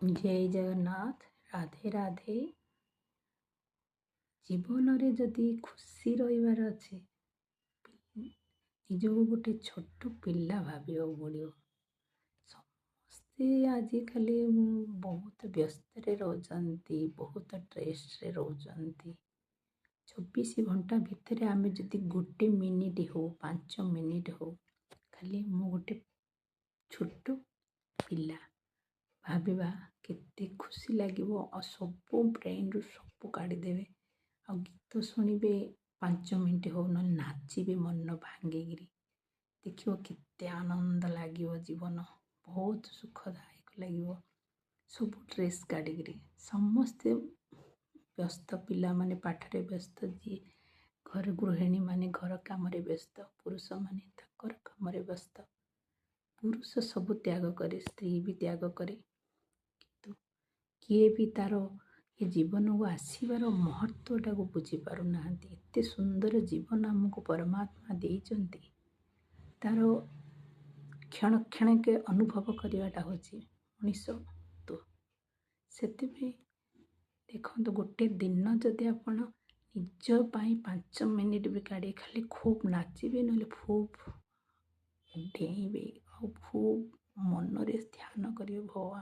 जय जगन्नाथ। राधे राधे। जीवन रे जदि खुशी रहिबार अच्छे निजको गोटे छोट पिला भाविया पड़ो। समस्ते आजिकल बहुत व्यस्त रोचंती, बहुत स्ट्रेस रे रोचंती। 24 घंटा भितर आमे जदि गोटे मिनिट हो 5 मिनिट हो खाली मु गोटे छोट पिला भाविबा केते खुशी लागिवो। आ सब ब्रेन रु सब काढ़ीदेवे आ गीत शुणिबे 5 मिनिट हो न नाचिबे मन भांगिकी देखियो केते आनंद लागिवो। जीवन बहुत सुखदायक लागिवो। सब स्ट्रेस काढ़िकी समस्ते व्यस्त पिला माने पाठरे व्यस्त, जी घर गृहिणी माने घर काम व्यस्त, पुरुष माने ताकर काम व्यस्त। पुरुष सब त्याग करे, स्त्री भी त्याग करे, किंतु किए भी तार ये जीवन को आसबार महत्वटा को बुझी पारु नाहंती। एते सुंदर जीवन हमको परमात्मा देइचंती, तार क्षण क्षण के अनुभव करवाटा होची मनीष तो सेति देखो। गोटे दिन जदि आपण निज पाई 5 मिनिट भी काढ़ी खाली खूब नाचिबे ना खूब डेइबे और खूब मन रे ध्यान करिवे भगवान।